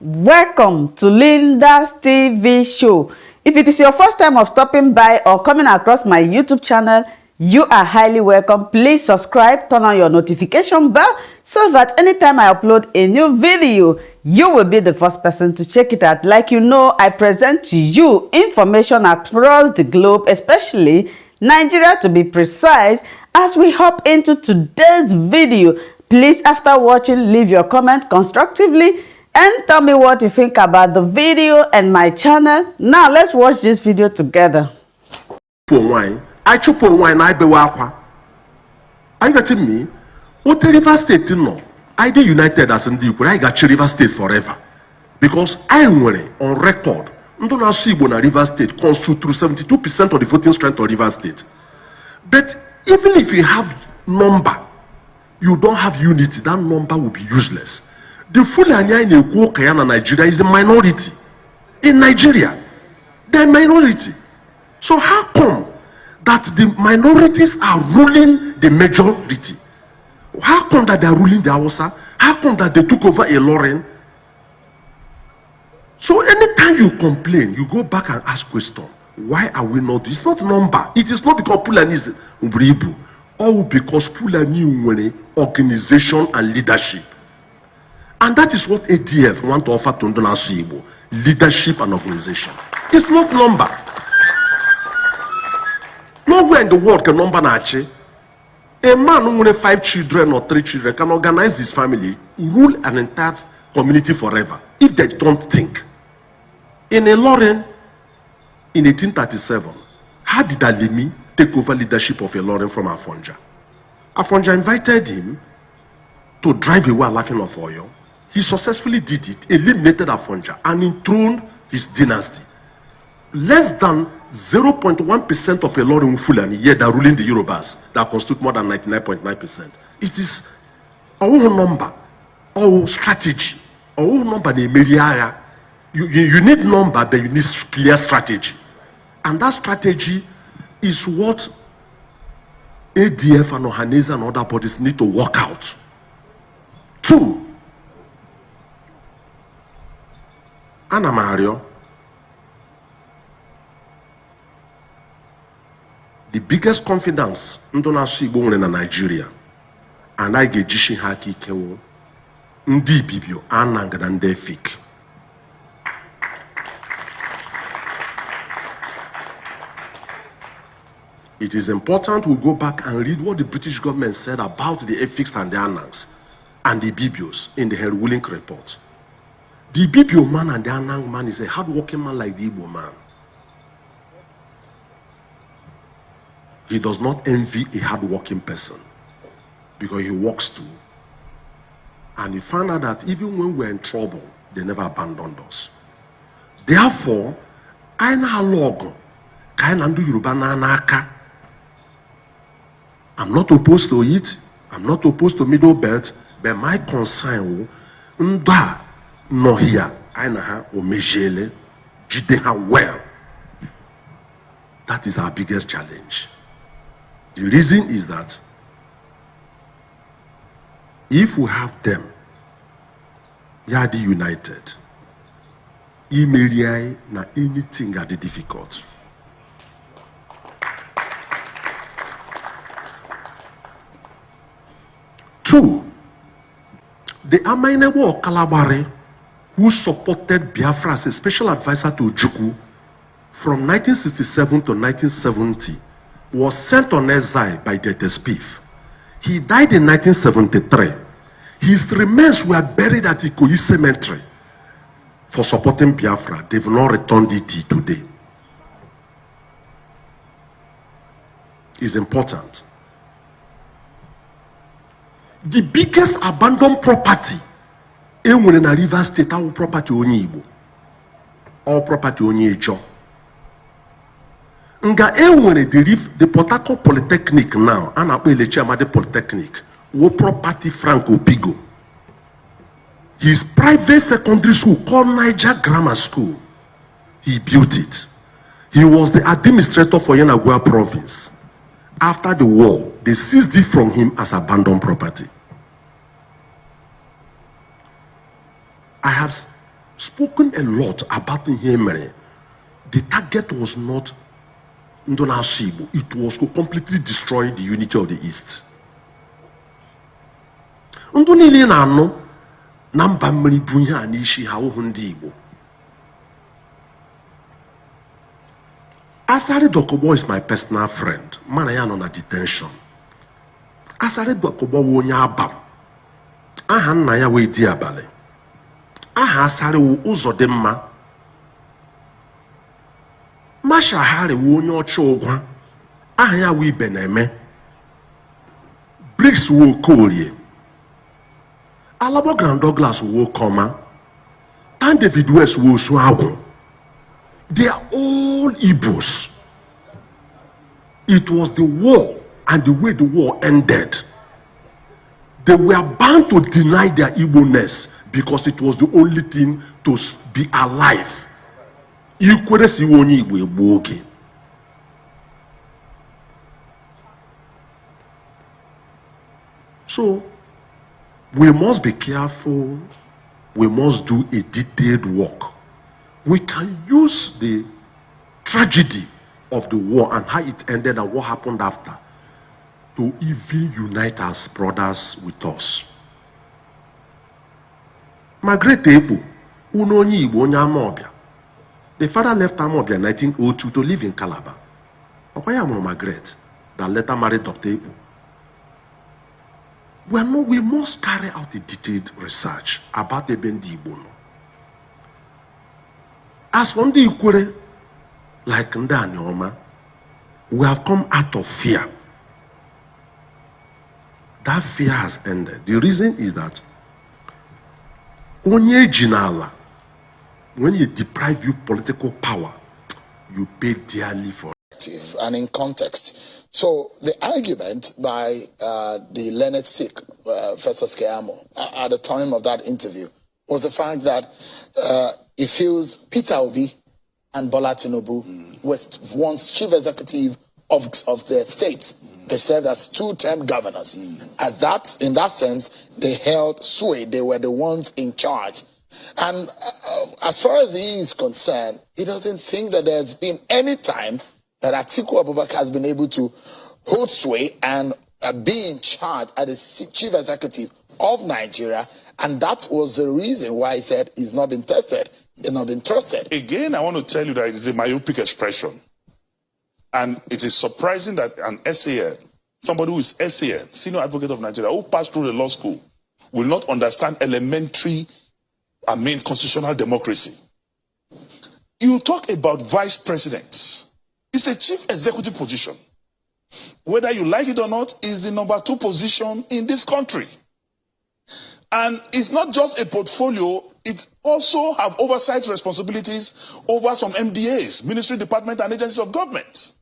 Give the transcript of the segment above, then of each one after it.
Welcome to Linda's TV show. If it is your first time of stopping by or coming across my YouTube channel, you are highly welcome. Please subscribe, turn on your notification bell so that anytime I upload a new video, you will be the first person to check it out. Like you know, I present to you information across the globe, especially Nigeria to be precise. As we hop into today's video, please, after watching, leave your comment constructively and tell me what you think about the video and my channel. Now let's watch this video together. I chop on wine, I be wakwa. I got me. What River State no? I did united as in the I got River State forever. Because I am on record. Ndona Sibona River State constitute through 72% of the voting strength of River State. But even if you have number, you don't have unity, that number will be useless. The Fulani in Ekwo Nigeria is the minority. In Nigeria, they're minority. So how come that the minorities are ruling the majority? How come that they're ruling the Hausa? How come that they took over a Ilorin? So anytime you complain, you go back and ask question. Why are we not? It's not number. It is not because Fulani is Ubribu, or because Fulani organization and leadership. And that is what ADF want to offer to Ndona Igbo, leadership and organization. It's not number. Nowhere in the world can number nache. A man who has 5 children or 3 children can organize his family, rule an entire community forever if they don't think. In Ilorin, in 1837, how did Alimi take over leadership of Ilorin from Afonja? Afonja invited him to drive away Alafin of Oyo. He successfully did it, eliminated Afonja, and enthroned his dynasty. Less than 0.1% of Ilorin Fulani yet that ruling the Yorubas that constitute more than 99.9%. It is our number, our strategy, our number in area. You need number, but you need clear strategy. And that strategy is what ADF and Ohanese and other bodies need to work out. 2, Ana Mario, the biggest confidence Ndona Igbo in Nigeria, and I get Jishi Haki Kewo, Ndi Bibio, Anang and Defik. It is important we go back and read what the British government said about the Efiks and the Anangs and the Bibios in the ruling report. The Bibio man and the Anang man is a hard-working man like the Igbo man. He does not envy a hard-working person because he works too. And he found out that even when we're in trouble, they never abandoned us. Therefore, I now log Kainandu Yoruba Nanaka. I'm not opposed to it. I'm not opposed to Middle Belt, but my concern is no here. I know omejele jideha well. That is our biggest challenge. The reason is that if we have them, Yadi united, Imeriai na anything are difficult. Two, the Amainebo Kalabare, who supported Biafra as a special advisor to Ojukwu from 1967 to 1970, was sent on exile by the Spiff. He died in 1973. His remains were buried at Ikoyi Cemetery for supporting Biafra. They've not returned it today. It's important. The biggest abandoned property in River State, our property only Igbo, all property only Ejo. Nga the Port Harcourt Polytechnic now, and the chairman the Polytechnic, wo property Franco Pigo. His private secondary school called Niger Grammar School, he built it. He was the administrator for Yanagua province. After the war, they seized it from him as abandoned property. I have spoken a lot about Nhemere. The target was not Ndona Shibu. It was to completely destroy the unity of the East. Ndonile na ano na mba mmiri bu ihe a n'ishi ha ụhụ ndị Igbo. Asari Dokubo is my personal friend. Mana ya nọ na detention. Asari Dokubo bụ onye Abam. Aha nna ya wee di abalị. Aha Asari wụ Ụzọdịmma. Masha Hari wụ onye ọcha ụgwa. Aha ya wụ Ibeneme. Briggs wụ Okorie. Alabo Grand Douglas wụ Okoma. And David West wụ Osuagwu. They are all Igbos. It was the war and the way the war ended. They were bound to deny their Igbo-ness because it was the only thing to be alive. So, we must be careful. We must do a detailed work. We can use the tragedy of the war and how it ended and what happened after to even unite as brothers with us. My great Ebu, Unonyi Igbo onye Amobia. The father left Amobia in 1902 to live in Calabar. Okwaya Margaret that later married Dr. Ebu. We must carry out a detailed research about Ebendi Igbo. As for the Ikwere, like Ndanyoma, we have come out of fear. That fear has ended. The reason is that when you deprive you political power, you pay dearly for it. And in context. So the argument by the learned Sikh, Festus Keyamo, at the time of that interview, was the fact that he feels Peter Obi and Bola Tinubu was once chief executive of the state. They served as two-term governors. As that, in that sense, they held sway. They were the ones in charge. And as far as he is concerned, he doesn't think that there's been any time that Atiku Abubakar has been able to hold sway and be in charge as the chief executive of Nigeria. And that was the reason why he said he's not been tested, he's not been trusted. Again, I want to tell you that it is a myopic expression. And it is surprising that an SAN, somebody who is SAN, Senior Advocate of Nigeria, who passed through the law school, will not understand elementary, constitutional democracy. You talk about vice presidents. It's a chief executive position. Whether you like it or not, is the number 2 position in this country. And it's not just a portfolio, it also have oversight responsibilities over some MDAs, ministry, department, and agencies of government.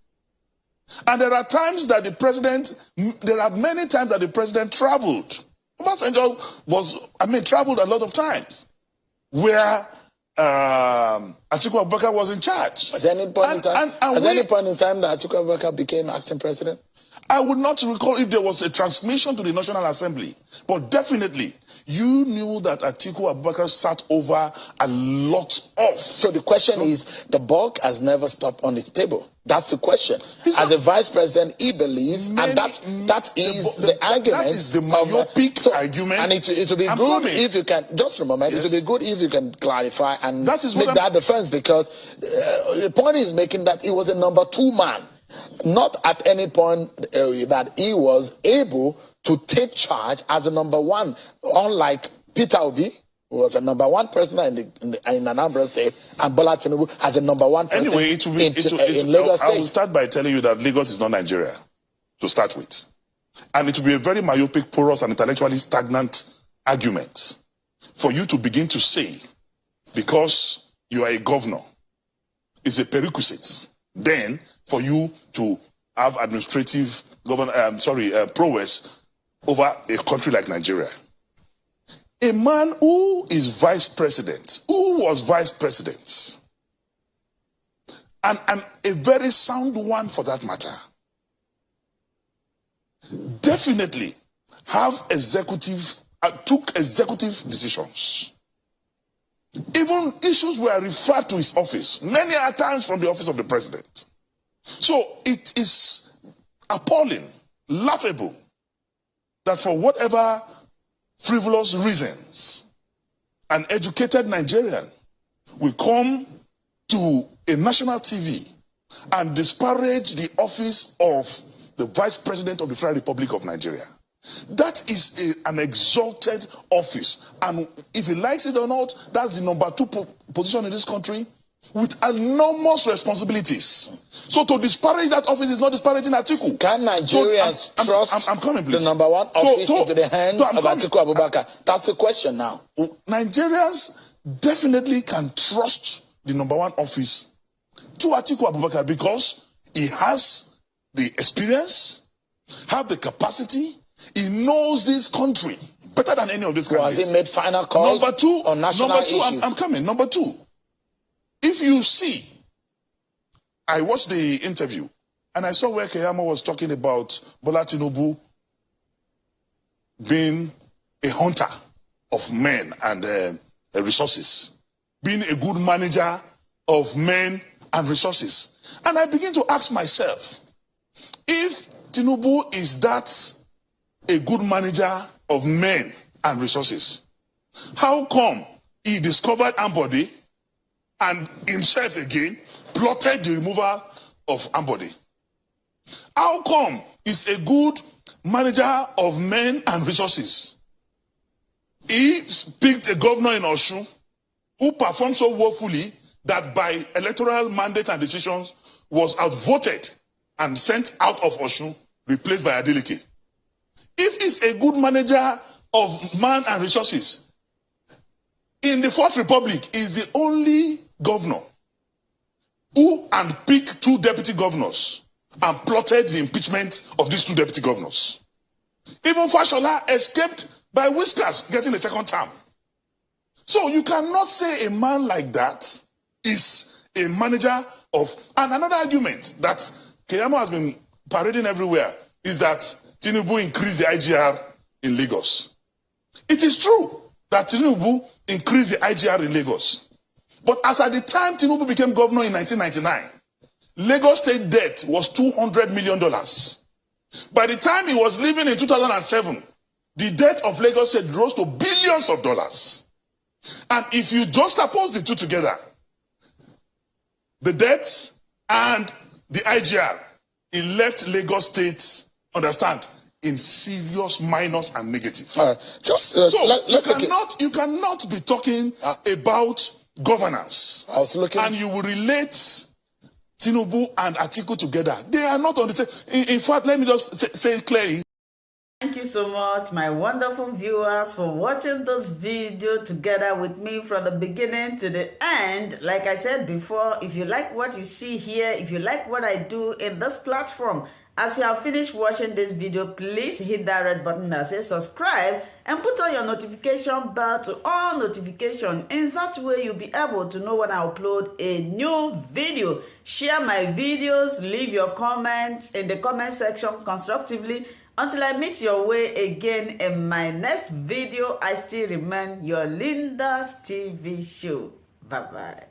And there are times that the president, there are many times that the president traveled. Obasanjo was, traveled a lot of times, where Atiku Abubakar was in charge. Was there any point in time that Atiku Abubakar became acting president? I would not recall if there was a transmission to the National Assembly, but definitely you knew that Atiku Abubakar sat over a lot of. So the question is, the bulk has never stopped on his table. That's the question. As a vice president, he believes, and that is the argument. That is the myopic argument. And it will be good if you can, just a moment, it will be good if you can clarify and make that defense, because the point is making that he was a number 2 man. Not at any point that he was able to take charge as a number 1, unlike Peter Obi, who was a number 1 president in Anambra State, and Bola Tinubu as a number 1 president in Lagos State. I will start by telling you that Lagos is not Nigeria, to start with. And it will be a very myopic, porous, and intellectually stagnant argument for you to begin to say, because you are a governor, it's a prerequisite, then for you to have administrative prowess over a country like Nigeria. A man who is vice president, who was vice president, and a very sound one for that matter, definitely took executive decisions. Even Even issues were referred to his office many a times from the office of the president. So it is appalling, laughable, that for whatever frivolous reasons, an educated Nigerian will come to a national TV and disparage the office of the Vice President of the Federal Republic of Nigeria. That is an exalted office, and if he likes it or not, that's the number 2 position in this country with enormous responsibilities. So to disparage that office is not disparaging Atiku. Can Nigerians trust I'm coming, please. the number 1 office into the hands of Atiku Abubakar? That's the question now. Nigerians definitely can trust the number 1 office to Atiku Abubakar because he has the experience, have the capacity, he knows this country better than any of these candidates. Has he made final calls on national issues? I'm coming. Number 2, if you see, I watched the interview and I saw where Keyamo was talking about Bola Tinubu being a hunter of men and resources, being a good manager of men and resources. And I begin to ask myself, if Tinubu is that a good manager of men and resources, how come he discovered Ambody and himself again plotted the removal of Ambody? How come he's a good manager of men and resources? He picked a governor in Osun who performed so woefully that by electoral mandate and decisions was outvoted and sent out of Osun, replaced by Adeleke. If he's a good manager of man and resources, in the Fourth Republic, is the only governor who handpicked 2 deputy governors and plotted the impeachment of these 2 deputy governors. Even Fashola escaped by whiskers, getting a 2nd term. So you cannot say a man like that is a manager of... And another argument that Keyamo has been parading everywhere is that Tinubu increased the IGR in Lagos. It is true that Tinubu increased the IGR in Lagos. But as at the time Tinubu became governor in 1999, Lagos state debt was $200 million. By the time he was leaving in 2007, the debt of Lagos state rose to billions of dollars. And if you just oppose the 2 together, the debts and the IGR, it left Lagos state, understand, in serious minus and negative. All right. You cannot be talking about governance. I was looking, and you will relate Tinubu and Atiku together. They are not on the same. In fact, let me just say it clearly. Thank you so much, my wonderful viewers, for watching this video together with me from the beginning to the end. Like I said before, if you like what you see here, if you like what I do in this platform, as you have finished watching this video, please hit that red button that says subscribe and put on your notification bell to all notification. In that way, you'll be able to know when I upload a new video. Share my videos, leave your comments in the comment section constructively. Until I meet your way again in my next video, I still remain your Linda's TV show. Bye-bye.